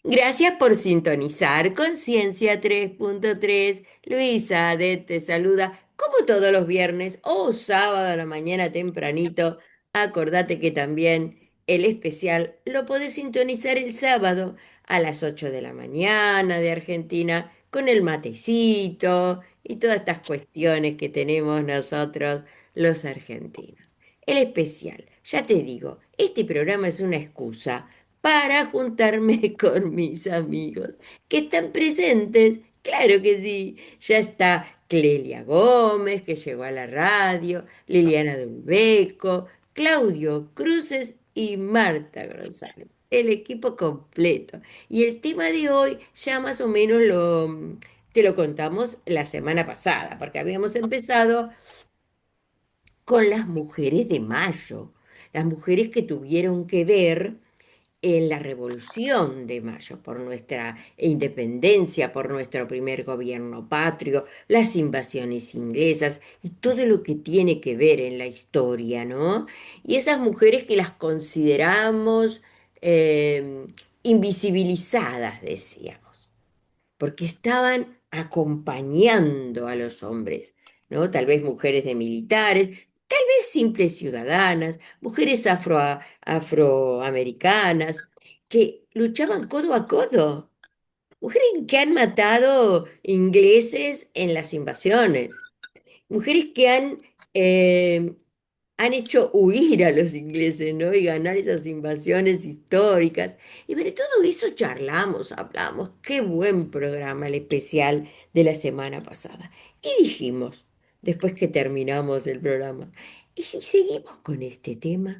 Gracias por sintonizar Conciencia 3.3. Luisa de te saluda como todos los viernes o sábado a la mañana tempranito. Acordate que también el especial lo podés sintonizar el sábado a las 8 de la mañana de Argentina con el matecito y todas estas cuestiones que tenemos nosotros los argentinos. El especial, ya te digo, este programa es una excusa para juntarme con mis amigos que están presentes. Claro que sí, ya está Clelia Gómez, que llegó a la radio, Liliana Dulbeco, Claudio Cruces y Marta González, el equipo completo. Y el tema de hoy ya más o menos te lo contamos la semana pasada, porque habíamos empezado con las mujeres de Mayo, las mujeres que tuvieron que ver en la Revolución de Mayo, por nuestra independencia, por nuestro primer gobierno patrio, las invasiones inglesas y todo lo que tiene que ver en la historia, ¿no? Y esas mujeres que las consideramos eh, invisibilizadas, decíamos porque estaban acompañando a los hombres, ¿no? Tal vez mujeres de militares, tal vez simples ciudadanas, mujeres afroamericanas que luchaban codo a codo, mujeres que han matado ingleses en las invasiones, mujeres que han hecho huir a los ingleses, ¿no? Y ganar esas invasiones históricas. Y de todo eso charlamos, hablamos. Qué buen programa el especial de la semana pasada. Y dijimos, después que terminamos el programa, ¿y si seguimos con este tema?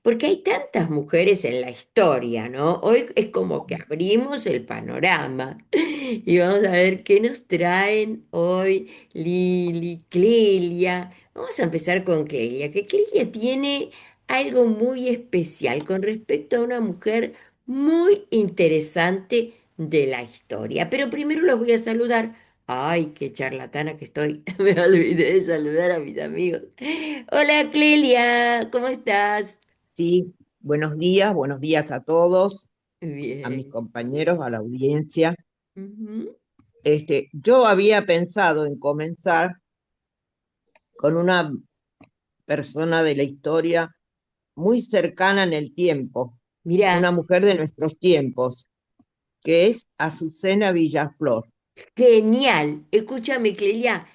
Porque hay tantas mujeres en la historia, ¿no? Hoy es como que abrimos el panorama y vamos a ver qué nos traen hoy Lili, Clelia. Vamos a empezar con Clelia, que Clelia tiene algo muy especial con respecto a una mujer muy interesante de la historia. Pero primero los voy a saludar. Ay, qué charlatana que estoy. Me olvidé de saludar a mis amigos. Hola Clelia, ¿cómo estás? Sí, buenos días a todos, a mis Bien. compañeros, a la audiencia. Ujú. Yo había pensado en comenzar con una persona de la historia muy cercana en el tiempo, una Mira, mujer de nuestros tiempos, que es Azucena Villaflor. genial. Escúchame, Clelia.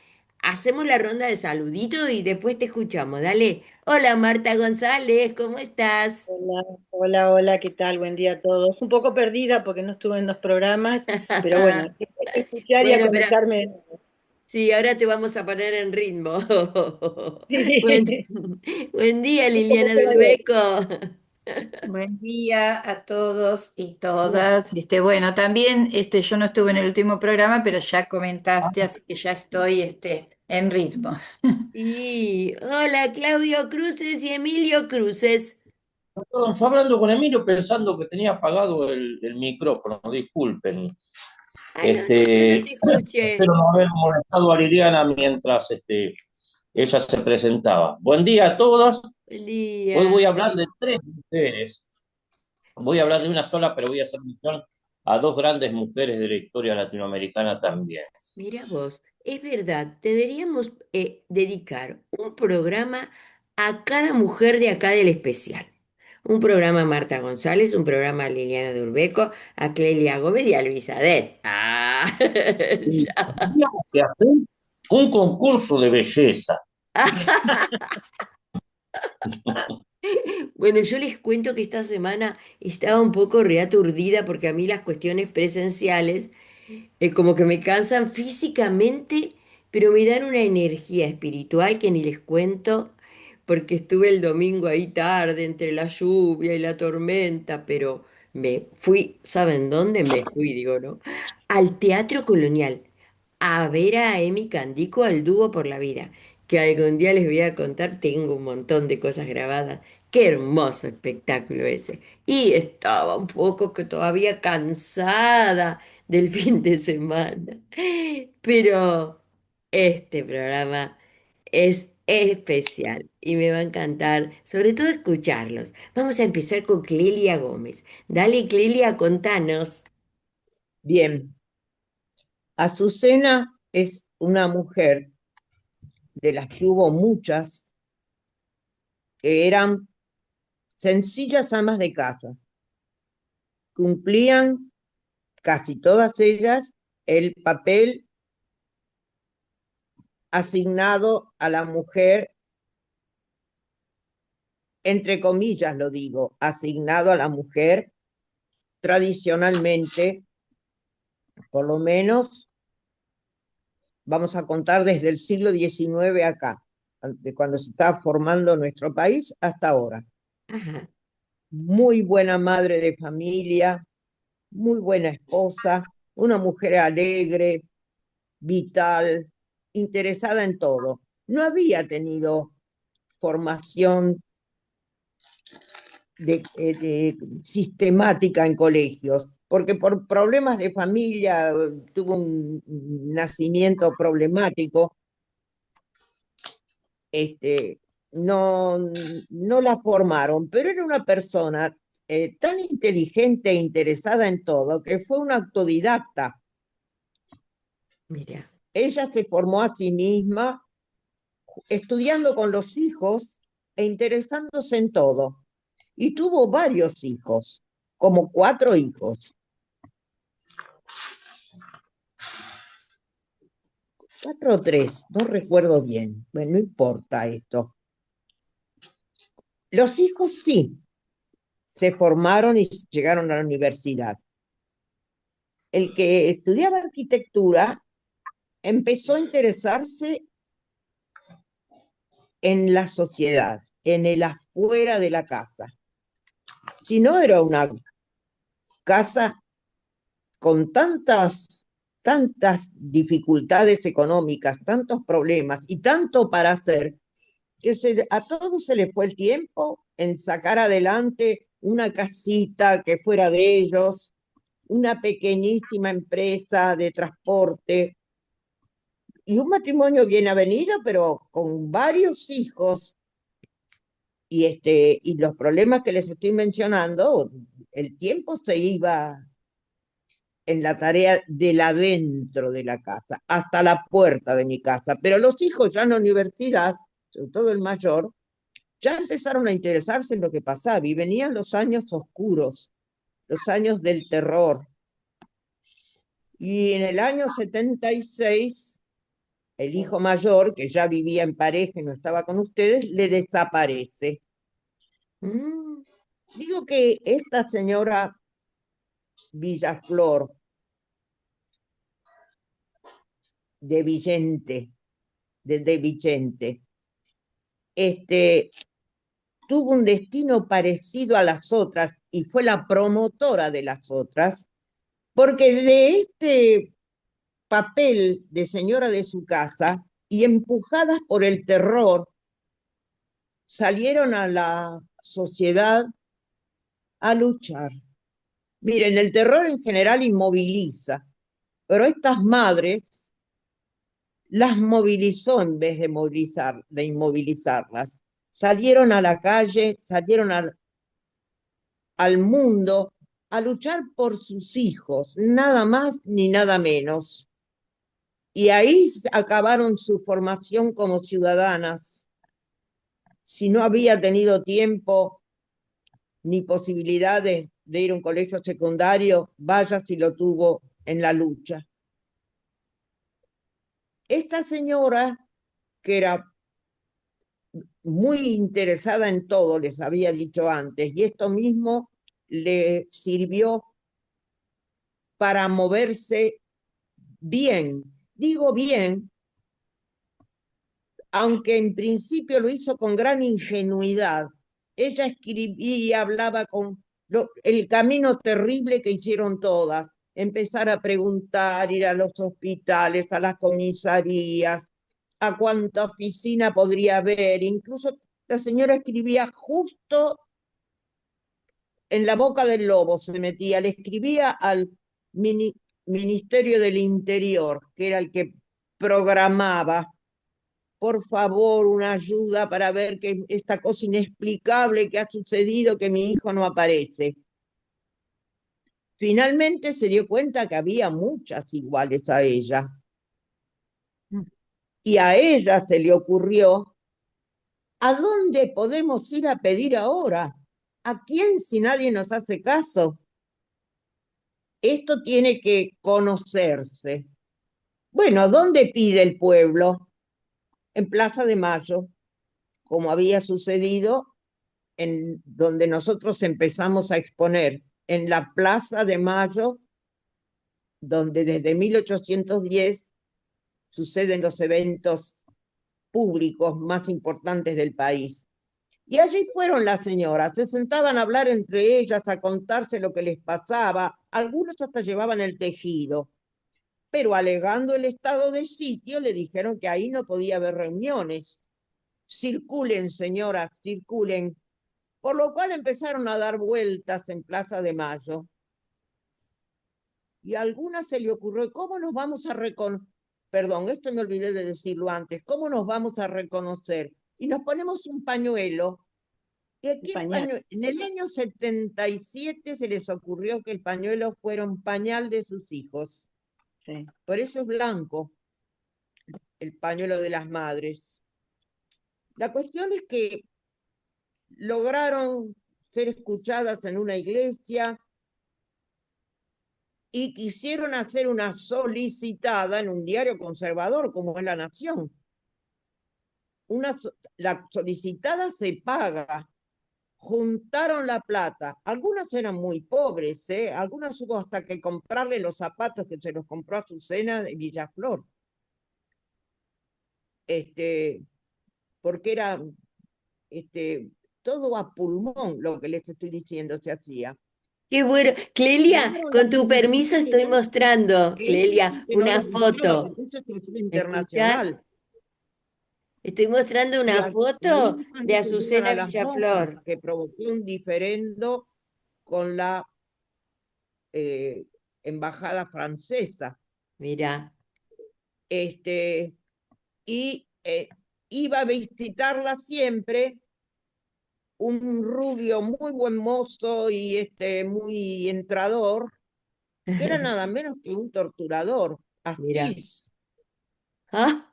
Hacemos la ronda de saluditos y después te escuchamos. Dale. Hola, Marta González, ¿cómo estás? Hola, hola, hola, ¿qué tal? Buen día a todos. Un poco perdida porque no estuve en los programas, pero bueno, hay que escuchar y a Bueno, pero conectarme. sí, ahora te vamos a poner en ritmo. Buen, Sí, buen día, ¿cómo Liliana se va del a ver? Beco. Buen día a todos y todas. Bueno, también yo no estuve en el último programa, pero ya comentaste, así que ya estoy en ritmo. Y hola, Claudio Cruces y Emilio Cruces. Perdón, yo hablando con Emilio pensando que tenía apagado el micrófono, disculpen. Ah, no, no, yo no Este, te escuché. espero no haber molestado a Liliana mientras ella se presentaba. Buen día a todos. Buen Hoy día. voy a hablar de tres mujeres. Voy a hablar de una sola, pero voy a hacer mención a dos grandes mujeres de la historia latinoamericana también. Mira vos, es verdad, deberíamos dedicar un programa a cada mujer de acá del especial. Un programa a Marta González, un programa a Liliana de Urbeco, a Clelia Gómez y a Luisa Det. Ah, Y ya. tendríamos que hacer un concurso de belleza. Bueno, yo les cuento que esta semana estaba un poco reaturdida porque a mí las cuestiones presenciales como que me cansan físicamente, pero me dan una energía espiritual que ni les cuento, porque estuve el domingo ahí tarde entre la lluvia y la tormenta, pero me fui, ¿saben dónde me fui? Digo, ¿no? Al Teatro Colonial, a ver a Emi Candico, al dúo por la vida, que algún día les voy a contar, tengo un montón de cosas grabadas. Qué hermoso espectáculo ese. Y estaba un poco que todavía cansada del fin de semana. Pero este programa es especial y me va a encantar, sobre todo escucharlos. Vamos a empezar con Clelia Gómez. Dale, Clelia, contanos. Bien, Azucena es una mujer de las que hubo muchas que eran sencillas amas de casa. Cumplían casi todas ellas el papel asignado a la mujer, entre comillas lo digo, asignado a la mujer tradicionalmente, por lo menos vamos a contar desde el siglo XIX acá, de cuando se estaba formando nuestro país hasta ahora. Ajá. Muy buena madre de familia, muy buena esposa, una mujer alegre, vital, interesada en todo. No había tenido formación sistemática en colegios, porque por problemas de familia tuvo un nacimiento problemático, no, no la formaron, pero era una persona tan inteligente e interesada en todo que fue una autodidacta. Mira, Ella se formó a sí misma estudiando con los hijos e interesándose en todo. Y tuvo varios hijos, como 4 hijos. 4 o 3, no recuerdo bien. Bueno, no importa esto. Los hijos sí se formaron y llegaron a la universidad. El que estudiaba arquitectura empezó a interesarse en la sociedad, en el afuera de la casa. Si no era una casa con tantas dificultades económicas, tantos problemas y tanto para hacer, que a todos se les fue el tiempo en sacar adelante una casita que fuera de ellos, una pequeñísima empresa de transporte y un matrimonio bien avenido, pero con varios hijos. Y los problemas que les estoy mencionando, el tiempo se iba en la tarea del adentro de la casa, hasta la puerta de mi casa. Pero los hijos ya en la universidad, sobre todo el mayor, ya empezaron a interesarse en lo que pasaba y venían los años oscuros, los años del terror. Y en el año 76, el hijo mayor, que ya vivía en pareja y no estaba con ustedes, le desaparece. mm, Digo que esta señora Villaflor de Villente, de Vicente, tuvo un destino parecido a las otras y fue la promotora de las otras, porque de este papel de señora de su casa y empujadas por el terror, salieron a la sociedad a luchar. Miren, el terror en general inmoviliza, pero estas madres las movilizó en vez de inmovilizarlas. Salieron a la calle, salieron al mundo a luchar por sus hijos, nada más ni nada menos. Y ahí acabaron su formación como ciudadanas. Si no había tenido tiempo ni posibilidades de ir a un colegio secundario, vaya si lo tuvo en la lucha. Esta señora, que era muy interesada en todo, les había dicho antes, y esto mismo le sirvió para moverse bien. Digo bien, aunque en principio lo hizo con gran ingenuidad. Ella escribía, hablaba con el camino terrible que hicieron todas, empezar a preguntar, ir a los hospitales, a las comisarías, a cuánta oficina podría haber. Incluso la señora escribía justo en la boca del lobo, se metía, le escribía al Ministerio del Interior, que era el que programaba por favor, una ayuda para ver que esta cosa inexplicable que ha sucedido, que mi hijo no aparece. Finalmente se dio cuenta que había muchas iguales a ella. Y a ella se le ocurrió, ¿a dónde podemos ir a pedir ahora? ¿A quién si nadie nos hace caso? Esto tiene que conocerse. Bueno, ¿dónde pide el pueblo? En Plaza de Mayo, como había sucedido en donde nosotros empezamos a exponer, en la Plaza de Mayo, donde desde 1810 suceden los eventos públicos más importantes del país. Y allí fueron las señoras, se sentaban a hablar entre ellas, a contarse lo que les pasaba, algunos hasta llevaban el tejido, pero alegando el estado de sitio le dijeron que ahí no podía haber reuniones. Circulen, señoras, circulen. Por lo cual empezaron a dar vueltas en Plaza de Mayo. Y a alguna se le ocurrió, ¿cómo nos vamos a reconocer? Perdón, esto me olvidé de decirlo antes, ¿cómo nos vamos a reconocer? Y nos ponemos un pañuelo. Y El aquí pañal. en el año 77 se les ocurrió que el pañuelo fuera un pañal de sus hijos. Sí. Por eso es blanco, el pañuelo de las madres. La cuestión es que lograron ser escuchadas en una iglesia y quisieron hacer una solicitada en un diario conservador como es La Nación. La solicitada se paga, juntaron la plata. Algunas eran muy pobres, ¿eh? Algunas hubo hasta que comprarle los zapatos que se los compró a Azucena de Villaflor. Porque era todo a pulmón lo que les estoy diciendo se hacía. Qué bueno. Clelia, Ganaron la con tu permiso estoy primavera, mostrando, que eso sí Clelia, que no lo una escuchaba, foto. porque eso es ¿Me escuchás? internacional. Estoy mostrando Y una foto algunas de no se llegan a Azucena las monjas, Villaflor. que provocó un diferendo con la eh, embajada francesa. Mira. Este, y iba a visitarla siempre un rubio muy buen mozo y muy entrador, que era nada menos que un torturador, Mira. Astiz. Ah,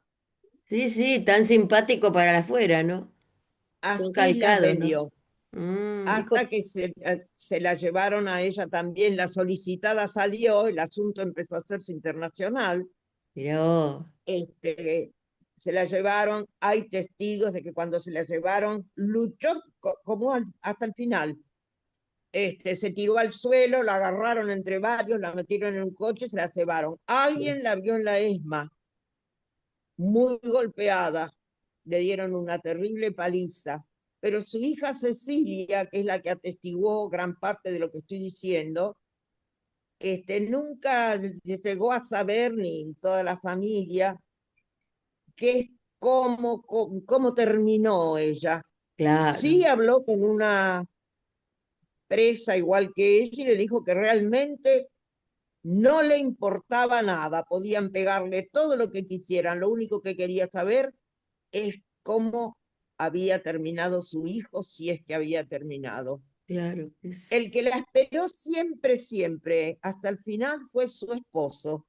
sí, sí, tan simpático para afuera, ¿no? Son Astiz las calcados, ¿no? vendió, Mm, hasta que se la llevaron a ella también, la solicitada salió, el asunto empezó a hacerse internacional, mirá vos. este, se la llevaron, hay testigos de que cuando se la llevaron luchó como hasta el final. Se tiró al suelo, la agarraron entre varios, la metieron en un coche y se la llevaron. Alguien la vio en la ESMA, muy golpeada, le dieron una terrible paliza, pero su hija Cecilia, que es la que atestiguó gran parte de lo que estoy diciendo, nunca llegó a saber, ni toda la familia, qué, cómo terminó ella. Claro, Sí habló con una presa igual que ella y le dijo que realmente no le importaba nada, podían pegarle todo lo que quisieran, lo único que quería saber es cómo había terminado su hijo, si es que había terminado. claro que sí. El que la esperó siempre, siempre, hasta el final fue su esposo.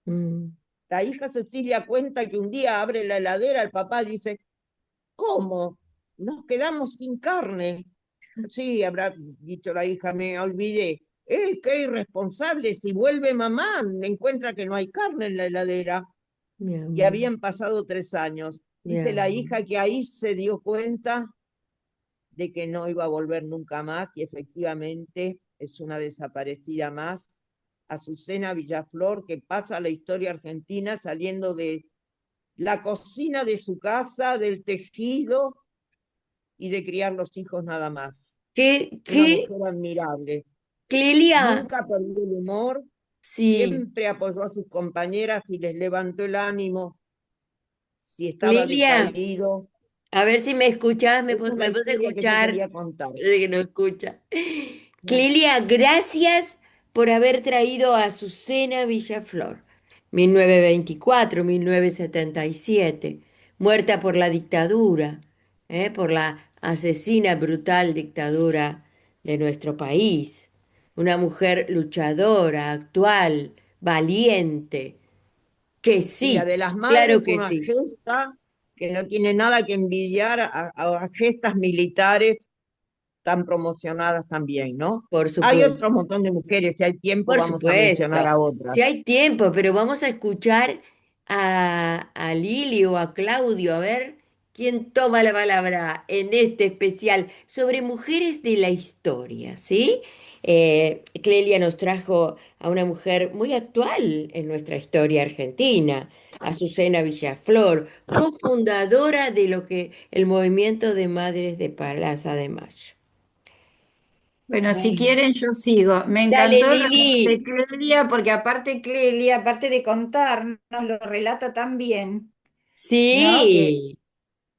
Mm. La hija Cecilia cuenta que un día abre la heladera, el papá dice, ¿cómo? Nos quedamos sin carne. Sí, habrá dicho la hija, me olvidé. Qué irresponsable, si vuelve mamá, encuentra que no hay carne en la heladera. Mi Y amor, habían pasado 3 años. mi Dice la amor. hija que ahí se dio cuenta de que no iba a volver nunca más y efectivamente es una desaparecida más. Azucena Villaflor, que pasa a la historia argentina saliendo de la cocina de su casa, del tejido y de criar los hijos nada más. Una ¿Qué, mujer admirable. Clelia? Nunca perdió el humor, Sí, siempre apoyó a sus compañeras y les levantó el ánimo si estaba Clelia, decaído. a ver si me escuchás, Esa es la me puse a historia que yo escuchar. quería contar. Parece que no escucha. Clelia, gracias por haber traído a Azucena Villaflor, 1924-1977. muerta por la dictadura, por la asesina brutal dictadura de nuestro país. Una mujer luchadora, actual, valiente, que Y la sí, de las madres claro fue que una sí, gesta que no tiene nada que envidiar a gestas militares tan promocionadas también, ¿no? por Hay supuesto. otro montón de mujeres, si hay tiempo Por vamos a mencionar supuesto, a si otras. hay tiempo, pero vamos a escuchar a Lili o a Claudio, a ver quién toma la palabra en este especial sobre mujeres de la historia, ¿sí? Clelia nos trajo a una mujer muy actual en nuestra historia argentina, Azucena Villaflor, cofundadora de lo que el movimiento de Madres de Plaza de Mayo. Bueno, si Bueno. quieren, yo sigo. Me Dale, encantó lo de Lili. Clelia, porque aparte Clelia, aparte de contarnos, lo relata tan bien, ¿no? Que Sí.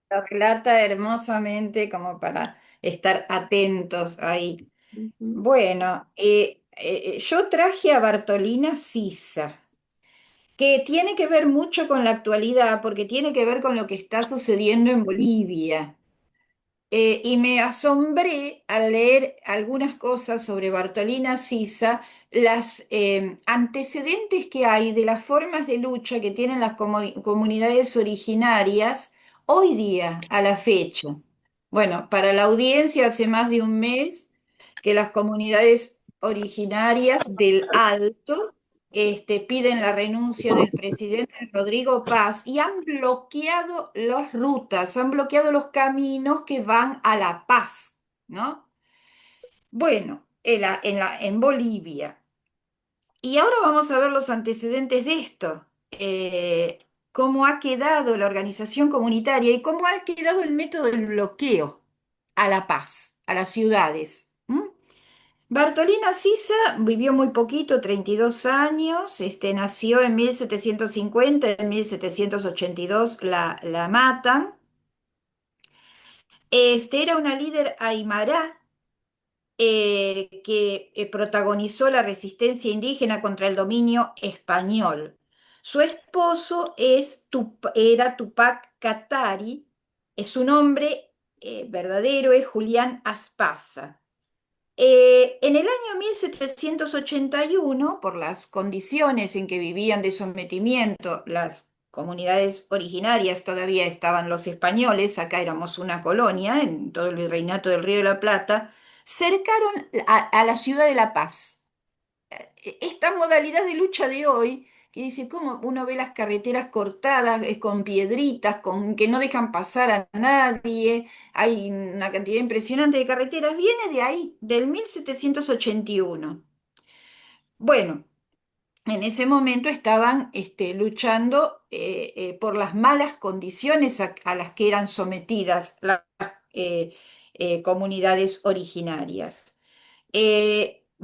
lo relata hermosamente como para estar atentos ahí. Ujú. Bueno, yo traje a Bartolina Sisa, que tiene que ver mucho con la actualidad, porque tiene que ver con lo que está sucediendo en Bolivia. Y me asombré al leer algunas cosas sobre Bartolina Sisa, las antecedentes que hay de las formas de lucha que tienen las comunidades originarias hoy día, a la fecha. Bueno, para la audiencia hace más de un mes que las comunidades originarias del Alto piden la renuncia del presidente Rodrigo Paz y han bloqueado las rutas, han bloqueado los caminos que van a La Paz, ¿no? Bueno, en Bolivia. Y ahora vamos a ver los antecedentes de esto. Cómo ha quedado la organización comunitaria y cómo ha quedado el método del bloqueo a La Paz, a las ciudades. Bartolina Sisa vivió muy poquito, 32 años, nació en 1750, en 1782 la matan. Era una líder aymara que protagonizó la resistencia indígena contra el dominio español. Su esposo era Tupac Katari, su nombre verdadero es Julián Aspaza. En el año 1781, por las condiciones en que vivían de sometimiento las comunidades originarias, todavía estaban los españoles, acá éramos una colonia en todo el virreinato del Río de la Plata, cercaron a la ciudad de La Paz. Esta modalidad de lucha de hoy, que dice cómo uno ve las carreteras cortadas con piedritas, con que no dejan pasar a nadie, hay una cantidad impresionante de carreteras, viene de ahí, del 1781. Bueno, en ese momento estaban luchando por las malas condiciones a las que eran sometidas las comunidades originarias.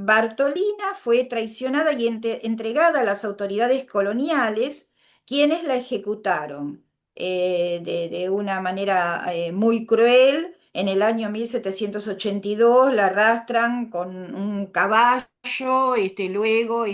Bartolina fue traicionada y entregada a las autoridades coloniales, quienes la ejecutaron de una manera muy cruel. En el año 1782 la arrastran con un caballo, luego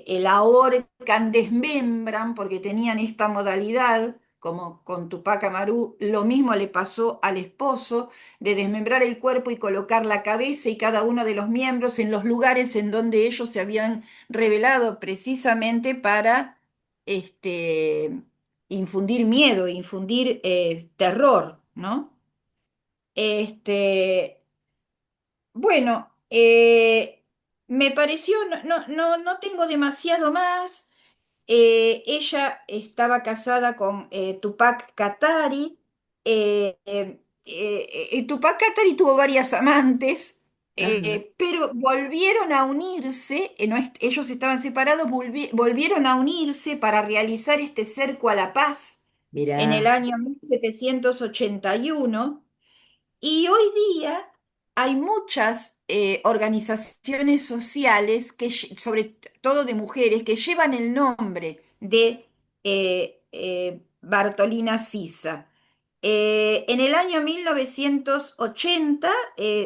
la ahorcan, desmembran, porque tenían esta modalidad, como con Tupac Amaru, lo mismo le pasó al esposo de desmembrar el cuerpo y colocar la cabeza y cada uno de los miembros en los lugares en donde ellos se habían revelado precisamente para infundir miedo, infundir terror, ¿no? Este, bueno, me pareció, no tengo demasiado más. Ella estaba casada con Tupac Katari. Tupac Katari tuvo varias amantes, Ajá. pero volvieron a unirse, no ellos estaban separados, volvieron a unirse para realizar este cerco a la paz en el Mirá, año 1781. Y hoy día hay muchas organizaciones sociales, sobre todo de mujeres, que llevan el nombre de Bartolina Sisa. En el año 1980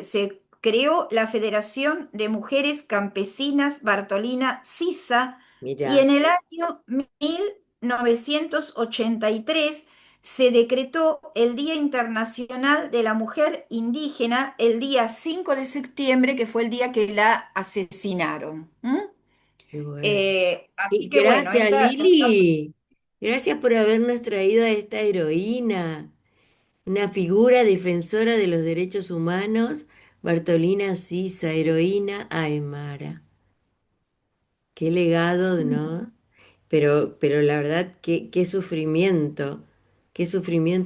se creó la Federación de Mujeres Campesinas Bartolina Sisa y mirá. en el año 1983 se decretó el Día Internacional de la Mujer Indígena el día 5 de septiembre, que fue el día que la asesinaron. ¿M? Qué bueno. Así Y que bueno, gracias, esta... Lili. Gracias por habernos traído a esta heroína, una figura defensora de los derechos humanos, Bartolina Sisa, heroína aymara. Qué legado, ¿no? Pero la verdad, qué sufrimiento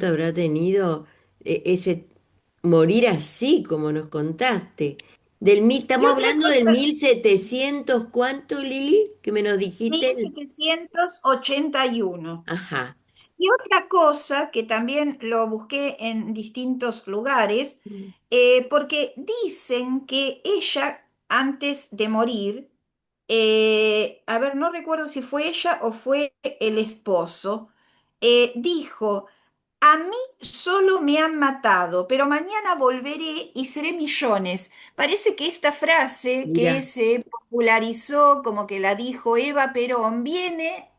habrá tenido ese morir así, como nos contaste. Y Estamos otra hablando del cosa, 1700, ¿cuánto, Lili? Que me nos dijiste. 1781. Ajá. Y otra cosa que también lo busqué en distintos lugares, porque dicen que ella, antes de morir, a ver, no recuerdo si fue ella o fue el esposo, dijo, a mí solo me han matado, pero mañana volveré y seré millones. Parece que esta frase que Mira, se popularizó, como que la dijo Eva Perón, viene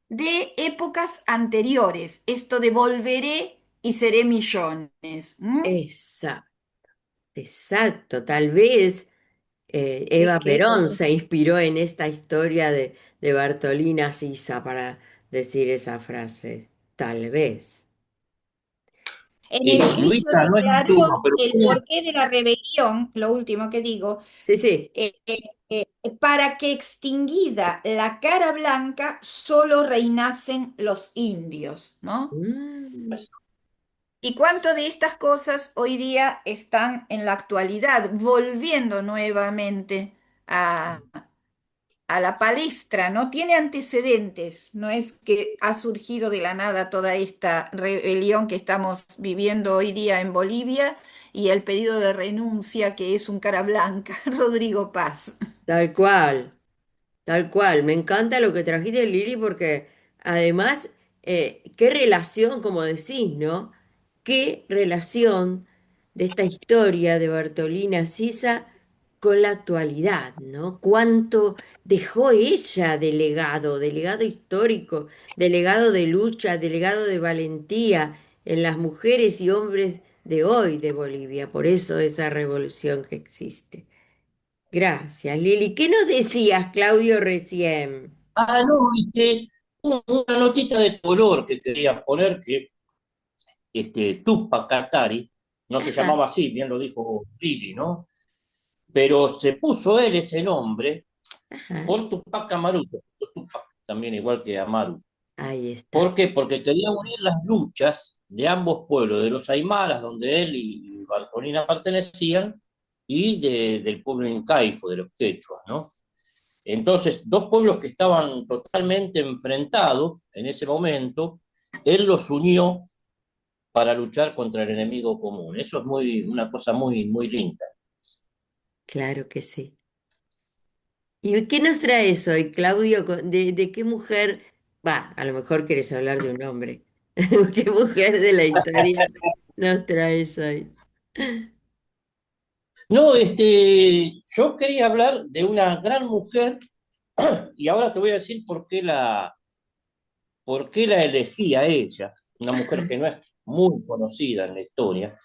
de épocas anteriores. Esto de volveré y seré millones. ¿M? exacto, exacto. Tal vez Es Eva que es Perón así. se inspiró en esta historia de Bartolina Sisa para decir esa frase. Tal vez. En el juicio Luisa, no es un declaró turno, pero el porqué de la rebelión, lo último que digo, Sí, sí. eh, eh, para que extinguida la cara blanca solo reinasen los indios, ¿no? Mm, ¿Y cuánto de estas cosas hoy día están en la actualidad, volviendo nuevamente a, a la palestra? ¿No? Tiene antecedentes, no es que ha surgido de la nada toda esta rebelión que estamos viviendo hoy día en Bolivia y el pedido de renuncia que es un cara blanca, Rodrigo Paz. tal cual. Tal cual, me encanta lo que trajiste, Lili, porque además, qué relación, como decís, ¿no? Qué relación de esta historia de Bartolina Sisa con la actualidad, ¿no? Cuánto dejó ella de legado histórico, de legado de lucha, de legado de valentía en las mujeres y hombres de hoy de Bolivia. Por eso esa revolución que existe. Gracias, Lili. ¿Qué nos decías, Claudio, recién? no, una notita de color que quería poner, que Tupac Katari, no se Ajá, llamaba así, bien lo dijo Lili, ¿no? Pero se puso él ese nombre ajá. por Tupac Amaru, se puso Tupac también igual que Amaru. Ahí está. ¿Por qué? Porque quería unir las luchas de ambos pueblos, de los aymaras, donde él y Bartolina pertenecían, y del pueblo incaico, de los quechuas, ¿no? Entonces, dos pueblos que estaban totalmente enfrentados en ese momento, él los unió para luchar contra el enemigo común. Eso es una cosa muy linda. Claro que sí. ¿Y qué nos traes hoy, Claudio? ¿De qué mujer? Va, a lo mejor quieres hablar de un hombre. ¿Qué mujer de la historia nos traes hoy? No, yo quería hablar de una gran mujer y ahora te voy a decir por qué la elegí a ella, una mujer que no es muy conocida en la historia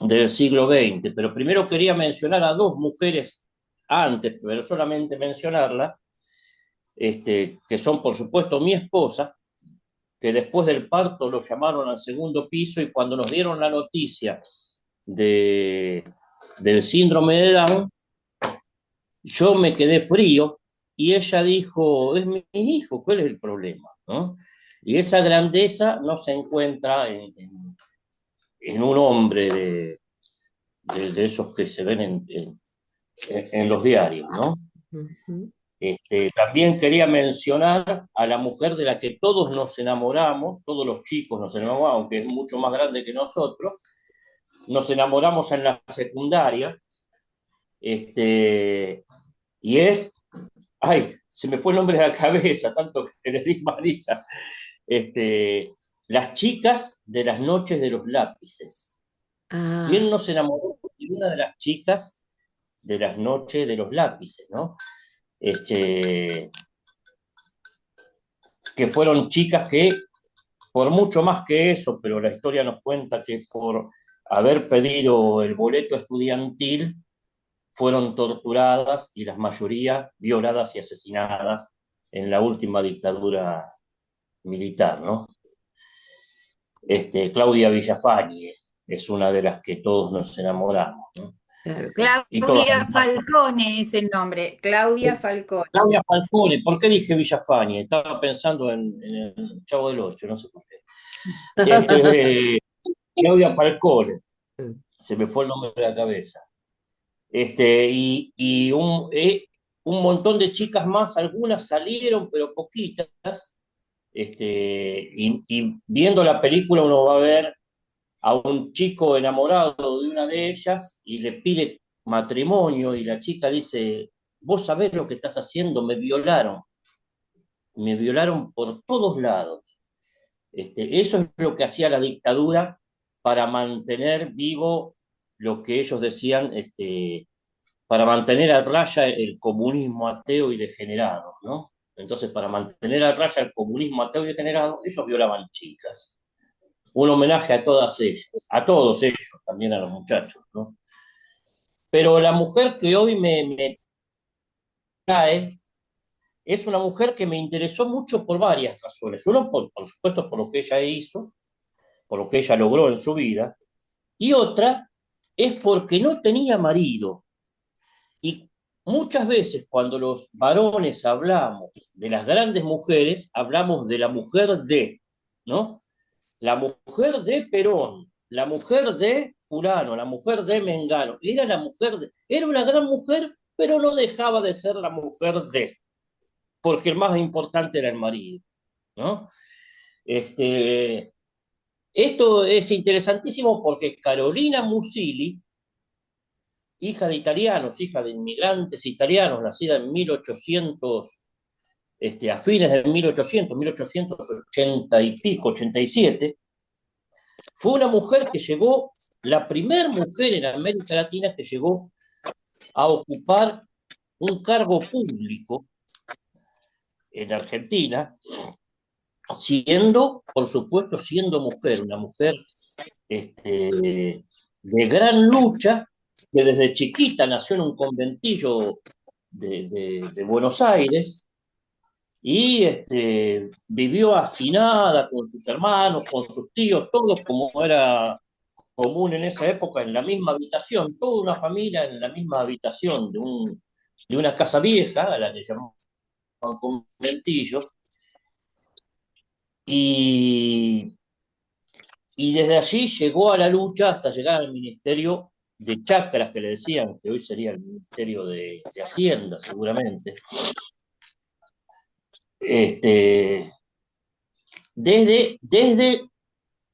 del siglo XX, pero primero quería mencionar a dos mujeres antes, pero solamente mencionarla, que son por supuesto mi esposa, que después del parto lo llamaron al segundo piso y cuando nos dieron la noticia de, del síndrome de Down, yo me quedé frío y ella dijo, es mi hijo, ¿cuál es el problema? ¿No? Y esa grandeza no se encuentra en un hombre de esos que se ven en los diarios, ¿no? Ujú. También quería mencionar a la mujer de la que todos nos enamoramos, todos los chicos nos enamoramos, aunque es mucho más grande que nosotros, nos enamoramos en la secundaria, y ay, se me fue el nombre de la cabeza, tanto que le di María, las chicas de las noches de los lápices. ¿Quién Ah, no se enamoró de una de las chicas de las noches de los lápices, ¿no? Este, que fueron chicas que por mucho más que eso, pero la historia nos cuenta que por haber pedido el boleto estudiantil fueron torturadas y la mayoría violadas y asesinadas en la última dictadura militar, ¿no? Claudia Villafañe es una de las que todos nos enamoramos, ¿no? Claro que sí. Y todas. Claudia Falcone es el nombre, Claudia Falcone. Claudia Falcone, ¿por qué dije Villafañe? Estaba pensando en el Chavo del Ocho, no sé por qué. Claudia Falcone, se me fue el nombre de la cabeza. Un montón de chicas más, algunas salieron, pero poquitas. Y viendo la película uno va a ver a un chico enamorado de una de ellas y le pide matrimonio y la chica dice, vos sabés lo que estás haciendo, me violaron por todos lados. Eso es lo que hacía la dictadura para mantener vivo lo que ellos decían, para mantener a raya el comunismo ateo y degenerado, ¿no? Entonces, para mantener a raya el comunismo ateo y degenerado, ellos violaban chicas. Un homenaje a todas ellas, a todos ellos, también a los muchachos, ¿no? Pero la mujer que hoy me trae es una mujer que me interesó mucho por varias razones. Uno, por supuesto, por lo que ella hizo, por lo que ella logró en su vida, y otra es porque no tenía marido. Y muchas veces cuando los varones hablamos de las grandes mujeres, hablamos de la mujer de, ¿no? La mujer de Perón, la mujer de fulano, la mujer de Mengano. Era la mujer de, era una gran mujer, pero no dejaba de ser la mujer de, porque el más importante era el marido, ¿no? Este, Esto es interesantísimo porque Carolina Musilli, hija de italianos, hija de inmigrantes italianos, nacida en 1800, a fines de 1800, 1880 y pico, 87, fue una mujer que llegó, la primera mujer en América Latina que llegó a ocupar un cargo público en Argentina, siendo, por supuesto, siendo mujer, una mujer de gran lucha, que desde chiquita nació en un conventillo de Buenos Aires y vivió hacinada con sus hermanos, con sus tíos, todos como era común en esa época, en la misma habitación, toda una familia en la misma habitación de una casa vieja, a la que llamaban conventillo, y, y desde allí llegó a la lucha hasta llegar al Ministerio de Chacras, que le decían que hoy sería el Ministerio de Hacienda, seguramente. Este, desde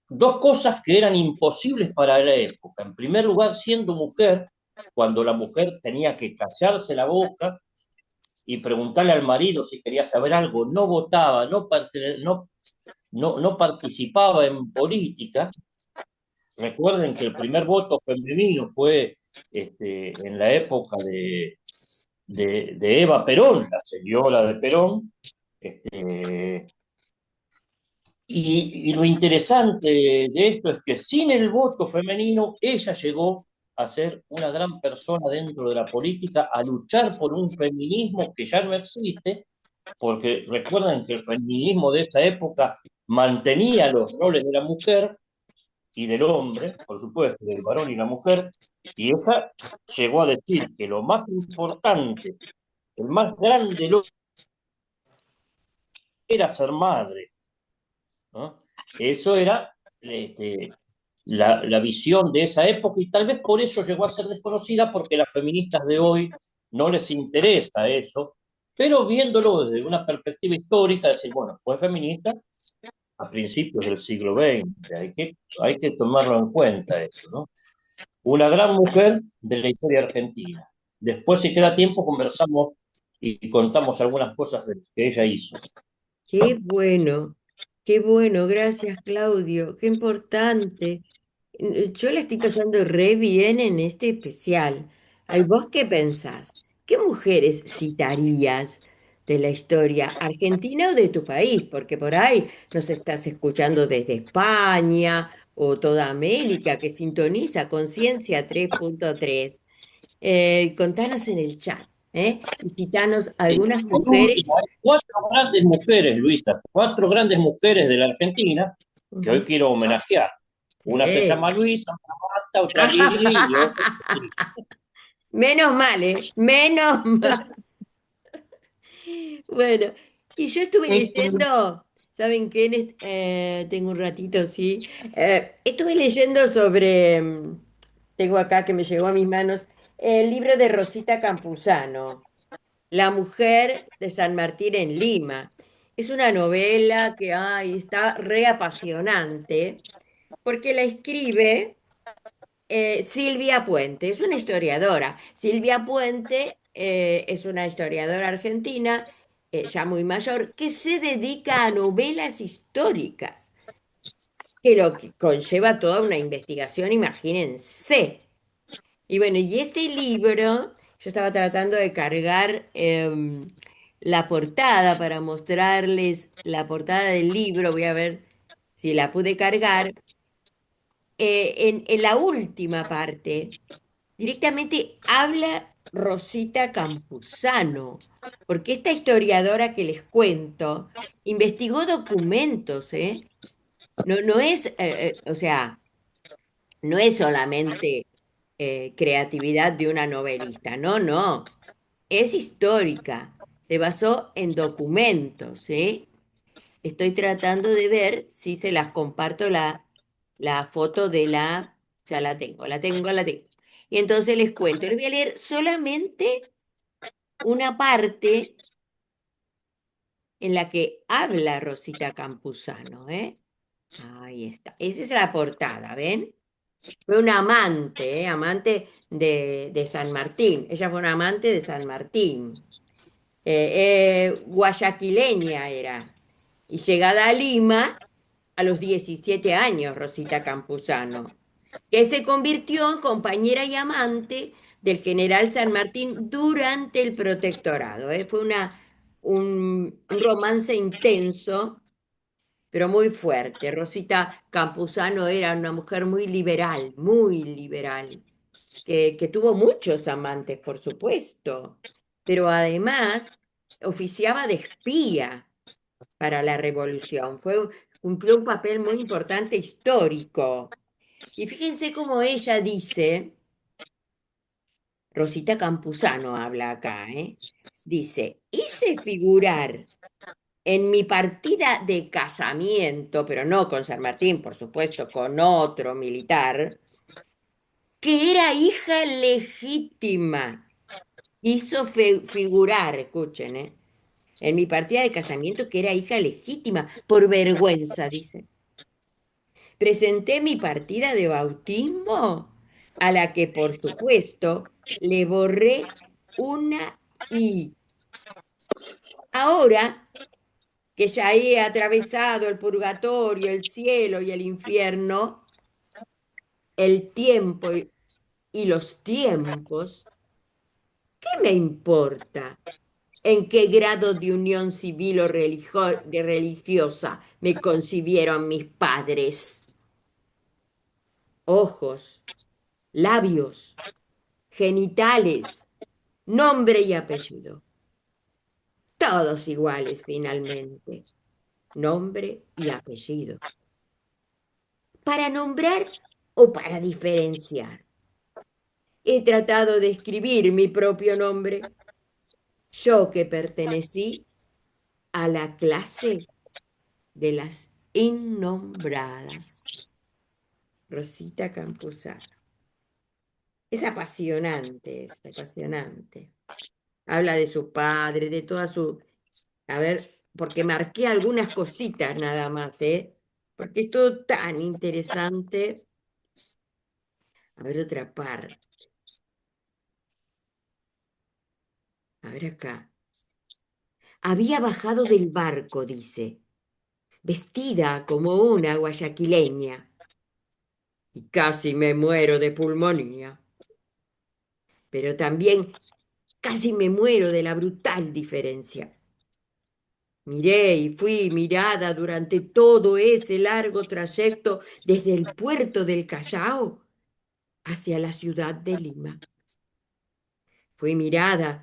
dos cosas que eran imposibles para la época. En primer lugar, siendo mujer, cuando la mujer tenía que callarse la boca y preguntarle al marido si quería saber algo, no votaba, no participaba en política. Recuerden que el primer voto femenino fue en la época de Eva Perón, la señora de Perón. Y lo interesante de esto es que sin el voto femenino, ella llegó a ser una gran persona dentro de la política, a luchar por un feminismo que ya no existe, porque recuerden que el feminismo de esa época mantenía los roles de la mujer y del hombre, por supuesto, del varón y la mujer, y ella llegó a decir que lo más importante, el más grande logro era ser madre, ¿no? Eso era la visión de esa época y tal vez por eso llegó a ser desconocida porque las feministas de hoy no les interesa eso, pero viéndolo desde una perspectiva histórica, decir, bueno, fue feminista a principios del siglo XX, hay que tomarlo en cuenta eso, ¿no? Una gran mujer de la historia argentina. Después, si queda tiempo, conversamos y contamos algunas cosas que ella hizo. Qué bueno, gracias Claudio, qué importante. Yo la estoy pasando re bien en este especial. Ay, ¿vos qué pensás? ¿Qué mujeres citarías? de la historia argentina o de tu país, porque por ahí nos estás escuchando desde España o toda América que sintoniza Conciencia 3.3. Contanos en el chat, y citanos algunas Por último, mujeres. hay cuatro grandes mujeres, Luisa, cuatro grandes mujeres de la Argentina que hoy Ujú. quiero homenajear. Una se Sí. llama Luisa, otra Marta, otra Lili y otra Beatriz. Menos mal, ¿eh? Menos mal. Bueno, y yo estuve Este, leyendo, ¿saben qué? Tengo un ratito, sí. Estuve leyendo sobre, tengo acá que me llegó a mis manos, el libro de Rosita Campuzano, La mujer de San Martín en Lima. Es una novela que, ay, está reapasionante, porque la escribe Silvia Puente, es una historiadora. Silvia Puente es una historiadora argentina, ya muy mayor, que se dedica a novelas históricas, que lo que conlleva toda una investigación, imagínense. Y bueno, y este libro, yo estaba tratando de cargar la portada para mostrarles la portada del libro, voy a ver si la pude cargar. En la última parte. Directamente habla Rosita Campuzano, porque esta historiadora que les cuento investigó documentos, ¿eh? No, no es, o sea, no es solamente creatividad de una novelista, no, no, es histórica, se basó en documentos, ¿eh? Estoy tratando de ver si se las comparto la foto de la, ya la tengo, la tengo, la tengo. Y entonces les cuento, les voy a leer solamente una parte en la que habla Rosita Campuzano, ¿eh? Ahí está. Esa es la portada, ¿ven? Fue una amante, ¿eh? Amante de San Martín. Ella fue una amante de San Martín. Guayaquileña era. Y llegada a Lima a los 17 años, Rosita Campuzano, que se convirtió en compañera y amante del general San Martín durante el protectorado. Fue un romance intenso, pero muy fuerte. Rosita Campuzano era una mujer muy liberal, que tuvo muchos amantes, por supuesto, pero además oficiaba de espía para la revolución. Cumplió un papel muy importante histórico. Y fíjense cómo ella dice, Rosita Campuzano habla acá, ¿eh? Dice, hice figurar en mi partida de casamiento, pero no con San Martín, por supuesto, con otro militar, que era hija legítima. Hizo figurar, escuchen, en mi partida de casamiento que era hija legítima, por vergüenza, dice. Presenté mi partida de bautismo, a la que por supuesto le borré una I. Ahora que ya he atravesado el purgatorio, el cielo y el infierno, el tiempo y los tiempos, ¿qué me importa en qué grado de unión civil o de religiosa me concibieron mis padres? Ojos, labios, genitales, nombre y apellido. Todos iguales finalmente. Nombre y apellido. Para nombrar o para diferenciar. He tratado de escribir mi propio nombre, yo que pertenecí a la clase de las innombradas. Rosita Campuzano. Es apasionante. Habla de su padre, de toda su... A ver, porque marqué algunas cositas nada más, ¿eh? Porque es todo tan interesante. A ver otra parte. A ver acá. Había bajado del barco, dice, vestida como una guayaquileña, y casi me muero de pulmonía. Pero también casi me muero de la brutal diferencia. Miré y fui mirada durante todo ese largo trayecto desde el puerto del Callao hacia la ciudad de Lima. Fui mirada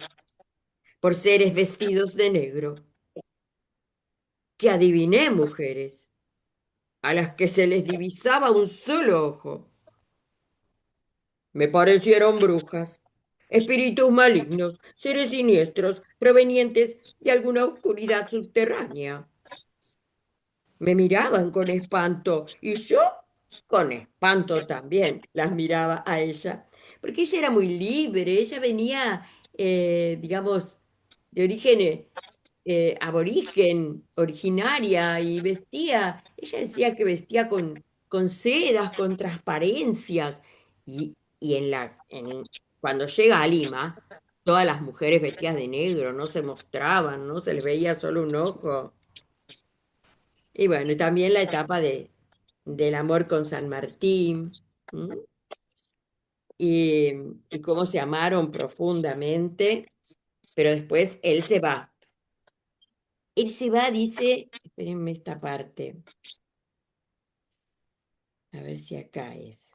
por seres vestidos de negro, que adiviné mujeres, a las que se les divisaba un solo ojo. Me parecieron brujas, espíritus malignos, seres siniestros, provenientes de alguna oscuridad subterránea. Me miraban con espanto y yo con espanto también las miraba a ella, porque ella era muy libre, ella venía, digamos, de origen aborigen, originaria, y vestía, ella decía que vestía con sedas, con transparencias, y cuando llega a Lima, todas las mujeres vestidas de negro no se mostraban, no se les veía solo un ojo. Y bueno, y también la etapa del amor con San Martín, ¿m? y, y cómo se amaron profundamente, pero después él se va. Él se va, dice, espérenme esta parte, a ver si acá es.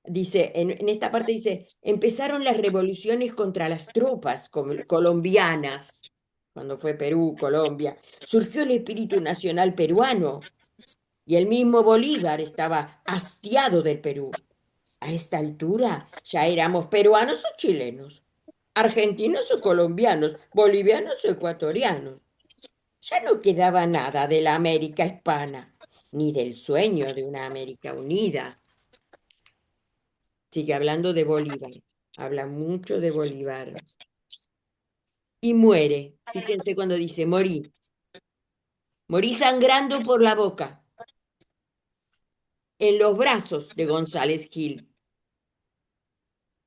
Dice, en esta parte dice, empezaron las revoluciones contra las tropas colombianas, cuando fue Perú, Colombia. Surgió el espíritu nacional peruano y el mismo Bolívar estaba hastiado del Perú. A esta altura ya éramos peruanos o chilenos, argentinos o colombianos, bolivianos o ecuatorianos. Ya no quedaba nada de la América hispana, ni del sueño de una América unida. Sigue hablando de Bolívar, habla mucho de Bolívar. Y muere, fíjense cuando dice morí, morí sangrando por la boca, en los brazos de González Gil,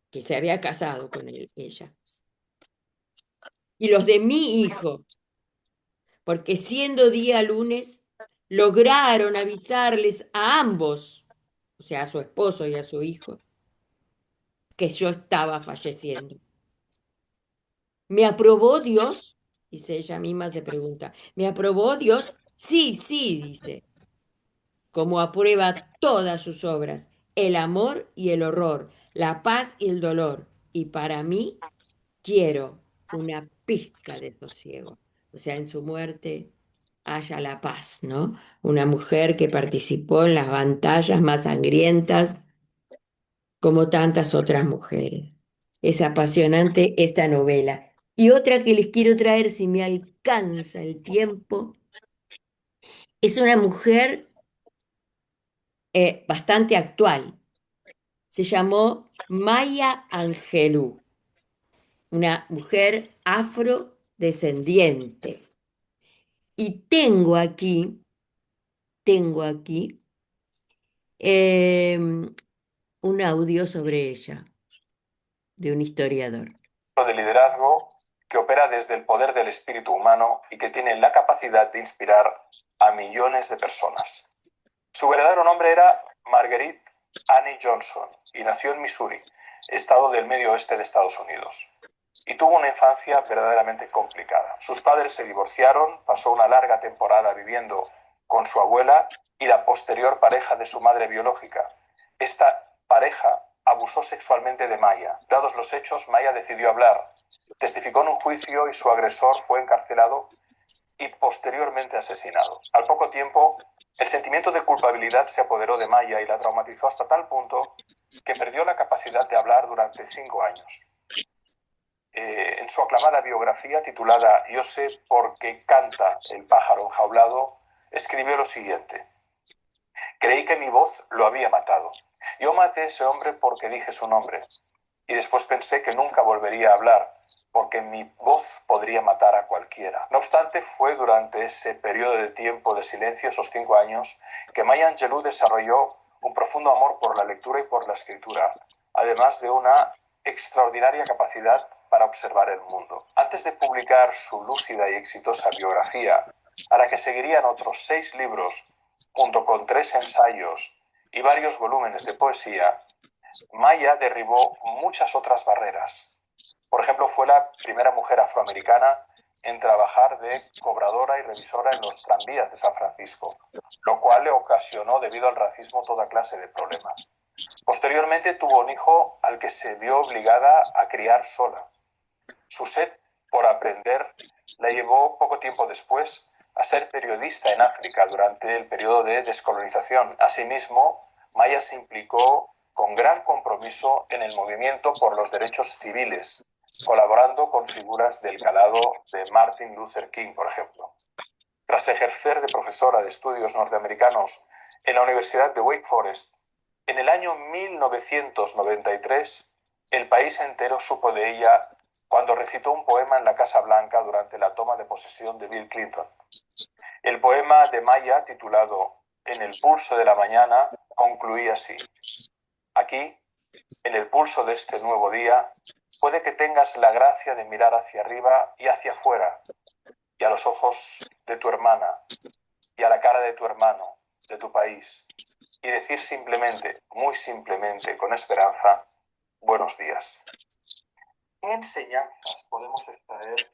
que se había casado con ella, y los de mi hijo, porque siendo día lunes, lograron avisarles a ambos, o sea, a su esposo y a su hijo, que yo estaba falleciendo. ¿Me aprobó Dios? Dice ella misma, se pregunta. ¿Me aprobó Dios? Sí, sí, dice, como aprueba todas sus obras, el amor y el horror, la paz y el dolor. Y para mí quiero una pizca de sosiego. O sea, en su muerte haya la paz, ¿no? Una mujer que participó en las batallas más sangrientas como tantas otras mujeres. Es apasionante esta novela. Y otra que les quiero traer, si me alcanza el tiempo, es una mujer bastante actual. Se llamó Maya Angelou, una mujer afrodescendiente. Y tengo aquí un audio sobre ella, de un historiador. De liderazgo que opera desde el poder del espíritu humano y que tiene la capacidad de inspirar a millones de personas. Su verdadero nombre era Marguerite Annie Johnson y nació en Missouri, estado del medio oeste de Estados Unidos. Y tuvo una infancia verdaderamente complicada. Sus padres se divorciaron, pasó una larga temporada viviendo con su abuela y la posterior pareja de su madre biológica. Esta pareja abusó sexualmente de Maya. Dados los hechos, Maya decidió hablar. Testificó en un juicio y su agresor fue encarcelado y posteriormente asesinado. Al poco tiempo, el sentimiento de culpabilidad se apoderó de Maya y la traumatizó hasta tal punto que perdió la capacidad de hablar durante 5 años. En su aclamada biografía titulada Yo sé por qué canta el pájaro enjaulado, escribió lo siguiente: creí que mi voz lo había matado. Yo maté a ese hombre porque dije su nombre. Y después pensé que nunca volvería a hablar, porque mi voz podría matar a cualquiera. No obstante, fue durante ese periodo de tiempo de silencio, esos 5 años, que Maya Angelou desarrolló un profundo amor por la lectura y por la escritura, además de una extraordinaria capacidad para observar el mundo. Antes de publicar su lúcida y exitosa biografía, a la que seguirían otros 6 libros, junto con 3 ensayos y varios volúmenes de poesía, Maya derribó muchas otras barreras. Por ejemplo, fue la primera mujer afroamericana en trabajar de cobradora y revisora en los tranvías de San Francisco, lo cual le ocasionó, debido al racismo, toda clase de problemas. Posteriormente tuvo un hijo al que se vio obligada a criar sola. Su sed por aprender la llevó poco tiempo después a ser periodista en África durante el periodo de descolonización. Asimismo, Maya se implicó con gran compromiso en el movimiento por los derechos civiles, colaborando con figuras del calado de Martin Luther King, por ejemplo. Tras ejercer de profesora de estudios norteamericanos en la Universidad de Wake Forest, en el año 1993, el país entero supo de ella cuando recitó un poema en la Casa Blanca durante la toma de posesión de Bill Clinton. El poema de Maya, titulado En el pulso de la mañana, concluía así: aquí, en el pulso de este nuevo día, puede que tengas la gracia de mirar hacia arriba y hacia afuera, y a los ojos de tu hermana, y a la cara de tu hermano, de tu país, y decir simplemente, muy simplemente, con esperanza, buenos días. ¿Qué enseñanzas podemos extraer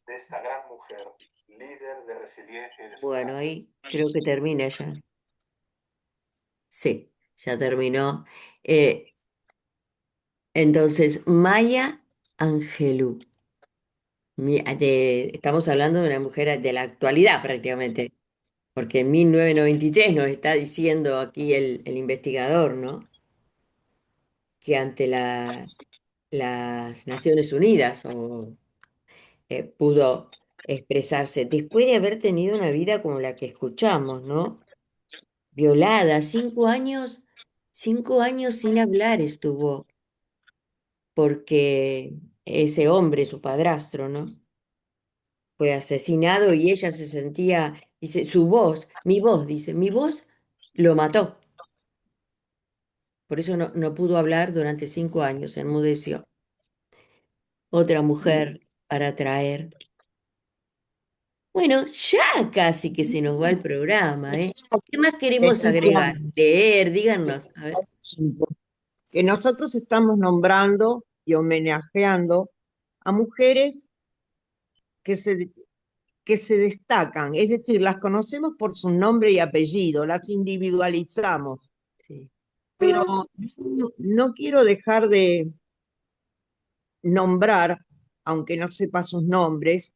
de esta gran mujer, líder de resiliencia y de Bueno, esperanza? ahí creo que termina ya. Sí, ya terminó. Eh, entonces, Maya Angelou. Estamos hablando de una mujer de la actualidad prácticamente, porque en 1993 nos está diciendo aquí el investigador, ¿no? Que ante las Naciones Unidas pudo expresarse después de haber tenido una vida como la que escuchamos, ¿no? Violada, 5 años sin hablar estuvo, porque ese hombre, su padrastro, ¿no? Fue asesinado y ella se sentía, dice, su voz, mi voz, dice, mi voz lo mató. Por eso no pudo hablar durante 5 años, enmudeció. Otra Sí. mujer para traer. Bueno, ya casi que se nos va el programa, ¿eh? ¿Qué más queremos Decía agregar? Leer, díganos. A ver. que nosotros estamos nombrando y homenajeando a mujeres que se, que se destacan, es decir, las conocemos por su nombre y apellido, las individualizamos, Sí. pero no quiero dejar de nombrar, aunque no sepa sus nombres,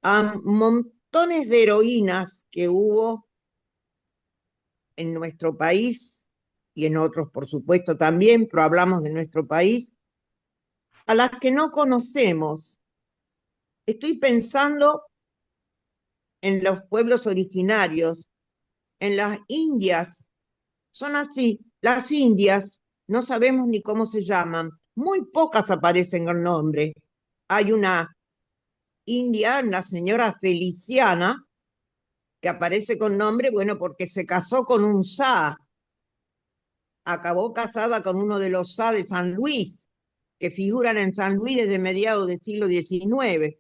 a montones de heroínas que hubo en nuestro país y en otros, por supuesto, también, pero hablamos de nuestro país, a las que no conocemos. Estoy pensando en los pueblos originarios, en las indias. Son así, las indias, no sabemos ni cómo se llaman, muy pocas aparecen el nombre. Hay una india, una señora Feliciana, que aparece con nombre, bueno, porque se casó con un Sá, acabó casada con uno de los Sá de San Luis, que figuran en San Luis desde mediados del siglo XIX.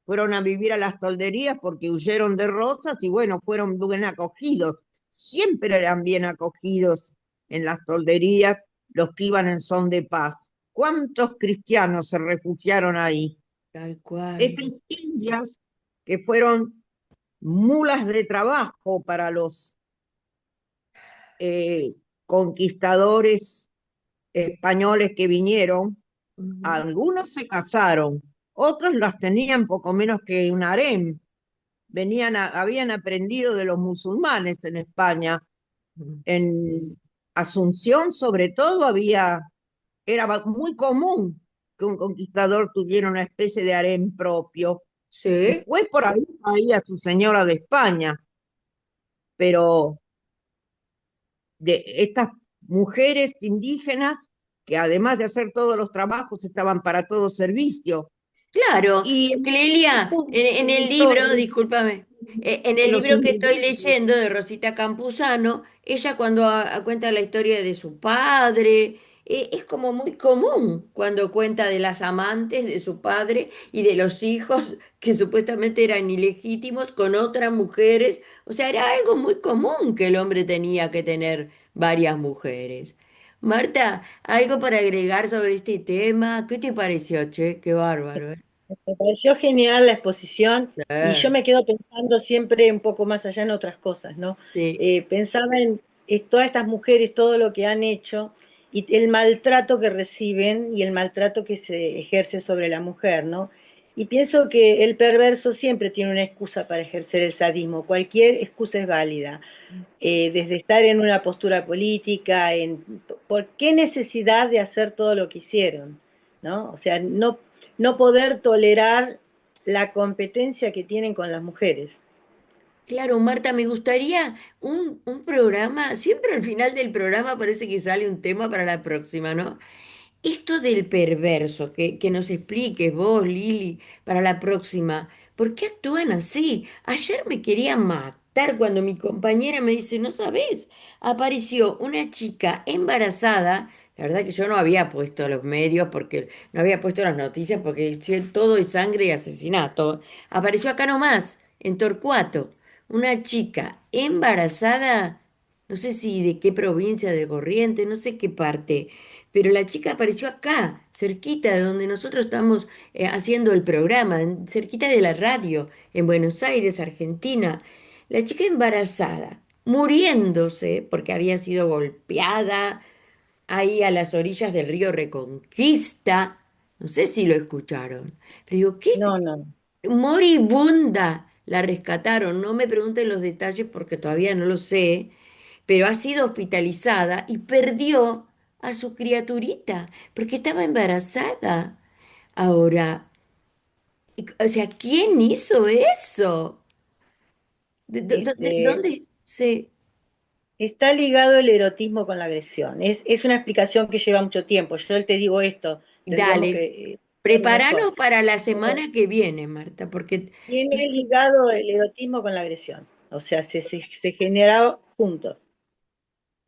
Fueron a vivir a las tolderías porque huyeron de Rosas y bueno, fueron bien acogidos. Siempre eran bien acogidos en las tolderías los que iban en son de paz. ¿Cuántos cristianos se refugiaron ahí? Tal cual. Estas indias que fueron mulas de trabajo para los conquistadores españoles que vinieron, Ujú, algunos se casaron, otros las tenían poco menos que un harem, habían aprendido de los musulmanes en España. ujú. En Asunción, sobre todo, era muy común que un conquistador tuviera una especie de harén propio. Sí, Después por ahí había su señora de España, pero de estas mujeres indígenas que además de hacer todos los trabajos estaban para todo servicio. claro. Y en este Clelia, punto en de la el libro, historia, discúlpame, en de el los libro que estoy inmigrantes, leyendo de Rosita Campuzano, ella cuando cuenta la historia de su padre, es como muy común cuando cuenta de las amantes de su padre y de los hijos que supuestamente eran ilegítimos con otras mujeres. O sea, era algo muy común que el hombre tenía que tener varias mujeres. Marta, ¿algo para agregar sobre este tema? ¿Qué te pareció, che? Qué bárbaro, ¿eh? Me pareció genial la exposición y yo Ah, me quedo pensando siempre un poco más allá en otras cosas, ¿no? sí, Pensaba en todas estas mujeres, todo lo que han hecho y el maltrato que reciben y el maltrato que se ejerce sobre la mujer, ¿no? Y pienso que el perverso siempre tiene una excusa para ejercer el sadismo, cualquier excusa es válida, desde estar en una postura política, ¿por qué necesidad de hacer todo lo que hicieron? ¿No? O sea, no poder tolerar la competencia que tienen con las mujeres. claro, Marta, me gustaría un programa, siempre al final del programa parece que sale un tema para la próxima, ¿no? Esto del perverso, que nos expliques vos, Lili, para la próxima. ¿Por qué actúan así? Ayer me quería matar cuando mi compañera me dice, no sabés, apareció una chica embarazada. La verdad que yo no había puesto los medios porque no había puesto las noticias porque che, todo es sangre y asesinato. Apareció acá nomás, en Torcuato, una chica embarazada, no sé si de qué provincia de Corrientes, no sé qué parte, pero la chica apareció acá, cerquita de donde nosotros estamos haciendo el programa, cerquita de la radio, en Buenos Aires, Argentina. La chica embarazada, muriéndose porque había sido golpeada ahí a las orillas del río Reconquista. No sé si lo escucharon. Pero digo, ¿qué? No, no. Moribunda la rescataron. No me pregunten los detalles porque todavía no lo sé, pero ha sido hospitalizada y perdió a su criaturita porque estaba embarazada. Ahora, o sea, ¿quién hizo eso? Este, ¿Dónde se... está ligado el erotismo con la agresión. Es una explicación que lleva mucho tiempo. Yo te digo esto, tendríamos Dale, que verlo mejor. preparanos para la Pero semana que viene, Marta, porque tiene es- ligado el erotismo con la agresión. O sea, se genera juntos.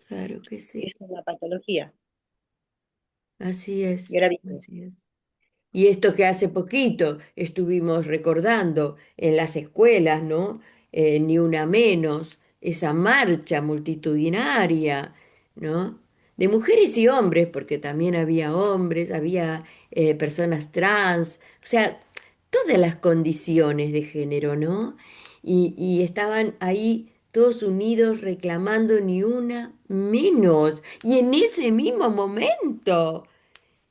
claro que sí, Es una patología así es, gravísima. así es. Y esto que hace poquito estuvimos recordando en las escuelas, ¿no? Ni una menos, esa marcha multitudinaria, ¿no? De mujeres y hombres, porque también había hombres, había personas trans, o sea, todas las condiciones de género, ¿no? Y estaban ahí todos unidos reclamando ni una menos. Y en ese mismo momento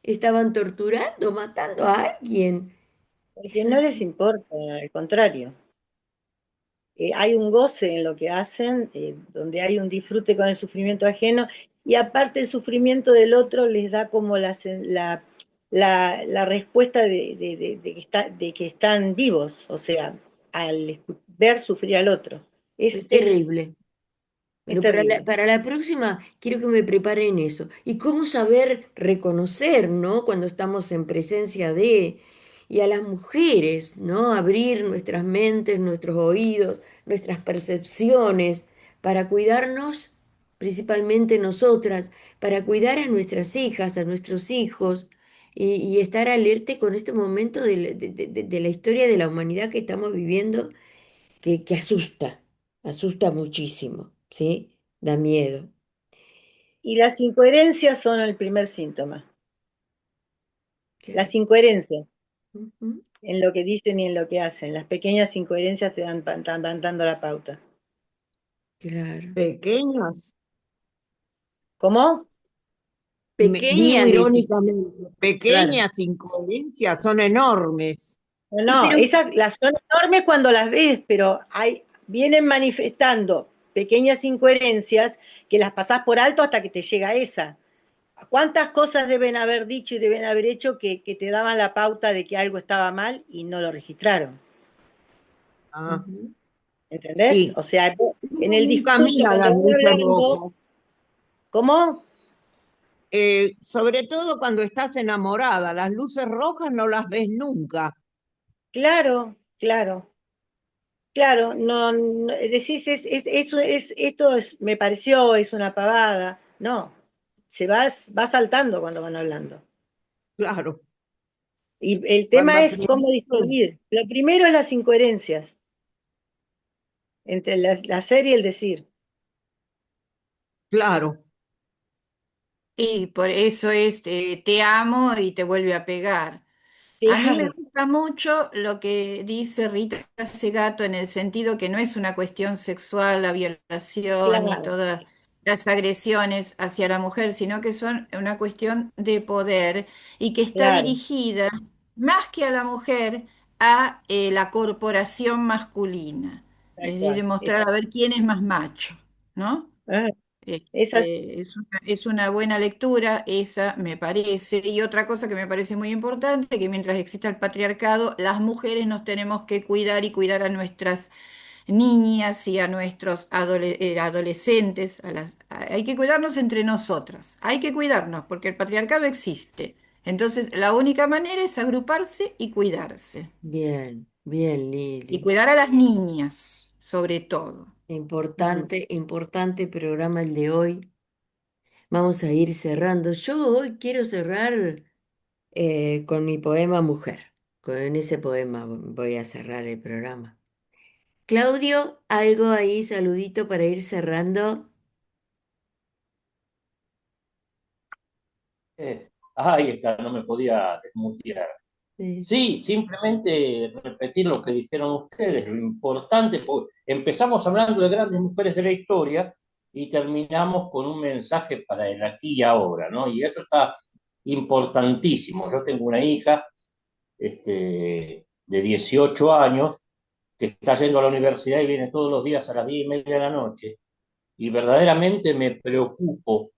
estaban torturando, matando a alguien. Porque Eso no les importa, al contrario. Hay un goce en lo que hacen, donde hay un disfrute con el sufrimiento ajeno, y aparte el sufrimiento del otro les da como la respuesta de que están vivos, o sea, al ver sufrir al otro. es Es, terrible. es Bueno, terrible. para la próxima quiero que me preparen eso. Y cómo saber reconocer, ¿no? Cuando estamos en presencia de... Y a las mujeres, ¿no? Abrir nuestras mentes, nuestros oídos, nuestras percepciones para cuidarnos, principalmente nosotras, para cuidar a nuestras hijas, a nuestros hijos y estar alerta con este momento de la historia de la humanidad que estamos viviendo que asusta, asusta muchísimo, ¿sí? Da miedo. Y las incoherencias son el primer síntoma. Claro. Las incoherencias Ujú, en lo que dicen y en lo que hacen. Las pequeñas incoherencias te van dando la pauta. claro. Pequeñas, ¿Cómo? digo Pequeñas, decís. irónicamente, Claro. pequeñas incoherencias son enormes. No, Y no, pero, esas las son enormes cuando las ves, pero vienen manifestando pequeñas incoherencias que las pasás por alto hasta que te llega esa. ¿Cuántas cosas deben haber dicho y deben haber hecho que te daban la pauta de que algo estaba mal y no lo registraron? Ah, ujú, ¿Entendés? sí. O sea, en Uno el nunca discurso, mira cuando las van luces hablando, rojas, ¿cómo? sobre todo cuando estás enamorada, las luces rojas no las ves nunca. Claro, claro. Claro, decís, esto me pareció, es una pavada. No, va saltando cuando van hablando. Claro, Y el cuando tema al es cómo principio, distinguir. Lo primero es las incoherencias entre la hacer y el decir. claro, Y por eso es te amo y te vuelve a pegar. A mí me Claro, gusta mucho lo que dice Rita Segato en el sentido que no es una cuestión sexual la violación ni claro, todas las agresiones hacia la mujer, sino que son una cuestión de poder y que está claro, dirigida más que a la mujer a la corporación masculina, tal es decir, cual. demostrar a ver quién es más macho, ¿no? Ah, esas, Es una buena lectura, esa me parece. Y otra cosa que me parece muy importante, que mientras exista el patriarcado, las mujeres nos tenemos que cuidar y cuidar a nuestras niñas y a nuestros adolescentes. Hay que cuidarnos entre nosotras, hay que cuidarnos porque el patriarcado existe. Entonces, la única manera es agruparse y cuidarse. Bien, bien, Y Lili. cuidar a las niñas, sobre todo. Mm. Importante, importante programa el de hoy. Vamos a ir cerrando. Yo hoy quiero cerrar con mi poema Mujer. Con ese poema voy a cerrar el programa. Claudio, algo ahí, saludito para ir cerrando. Ahí está, no me podía desmutear. Sí. Sí, simplemente repetir lo que dijeron ustedes, lo importante, porque empezamos hablando de grandes mujeres de la historia y terminamos con un mensaje para el aquí y ahora, ¿no? Y eso está importantísimo. Yo tengo una hija de 18 años que está yendo a la universidad y viene todos los días a las 10:30 de la noche y verdaderamente me preocupo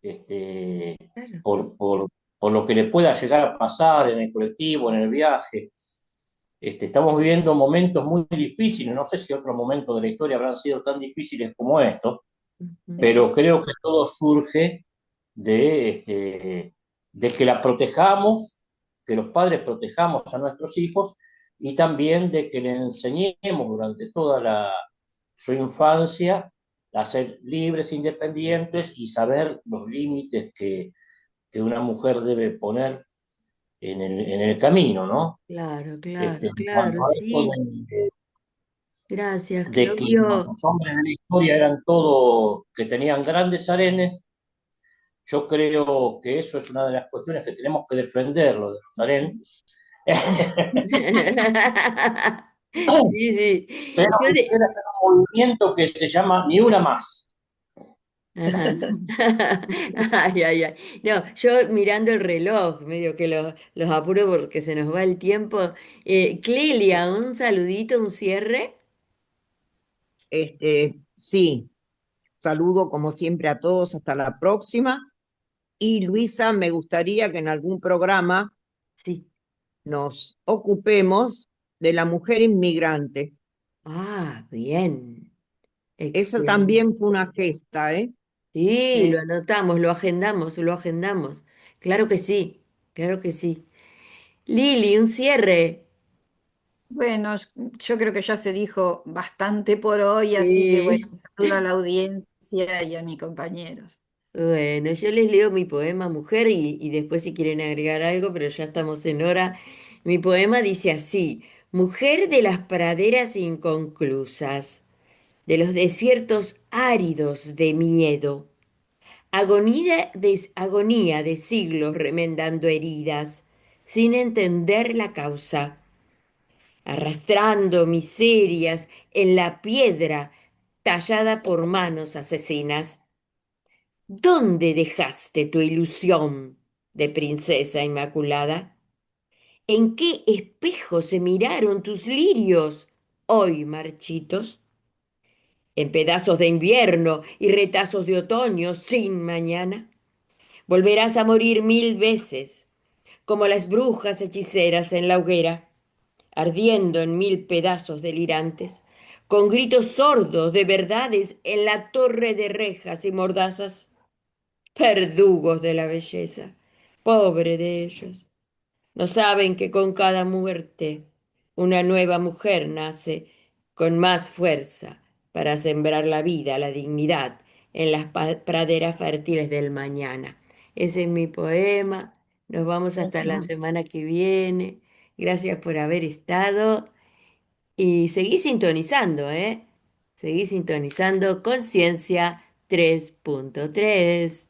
este, Claro. por, por, por lo que le pueda llegar a pasar en el colectivo, en el viaje. Estamos viviendo momentos muy difíciles, no sé si otros momentos de la historia habrán sido tan difíciles como estos, Ujú. pero creo que todo surge de que la protejamos, que los padres protejamos a nuestros hijos y también de que le enseñemos durante toda su infancia a ser libres, independientes y saber los límites que una mujer debe poner en el camino, ¿no? Claro, claro, En claro, cuanto a esto sí. Gracias, de que Claudio. los hombres de la historia eran todos que tenían grandes arenes, yo creo que eso es una de las cuestiones que tenemos que defender, lo de los arenes, Sí, sí. pero Yo de... quisiera hacer un movimiento que se llama Ni una más. Ajá. Ay, ay, ay. No, yo mirando el reloj, medio que los apuro porque se nos va el tiempo. Clelia, un saludito, un cierre. Sí, saludo como siempre a todos, hasta la próxima. Y Luisa, me gustaría que en algún programa Sí. nos ocupemos de la mujer inmigrante. Ah, bien. Esa Excelente. también fue una gesta, ¿eh? Sí, lo sí. anotamos, lo agendamos, lo agendamos. Claro que sí, claro que sí. Lili, un cierre. Bueno, yo creo que ya se dijo bastante por hoy, así que bueno, Sí. un saludo a la audiencia y a mis compañeros. Bueno, yo les leo mi poema Mujer y después si quieren agregar algo, pero ya estamos en hora. Mi poema dice así, Mujer de las praderas inconclusas, de los desiertos áridos de miedo, agonía de siglos remendando heridas, sin entender la causa, arrastrando miserias en la piedra tallada por manos asesinas. ¿Dónde dejaste tu ilusión de princesa inmaculada? ¿En qué espejo se miraron tus lirios, hoy marchitos? En pedazos de invierno y retazos de otoño sin mañana. Volverás a morir 1000 veces, como las brujas hechiceras en la hoguera, ardiendo en 1000 pedazos delirantes, con gritos sordos de verdades en la torre de rejas y mordazas. Verdugos de la belleza, pobre de ellos. No saben que con cada muerte una nueva mujer nace con más fuerza para sembrar la vida, la dignidad en las praderas fértiles del mañana. Ese es mi poema. Nos vamos hasta la Ujú. semana que viene. Gracias por haber estado y seguí sintonizando, ¿eh? Seguí sintonizando Conciencia 3.3.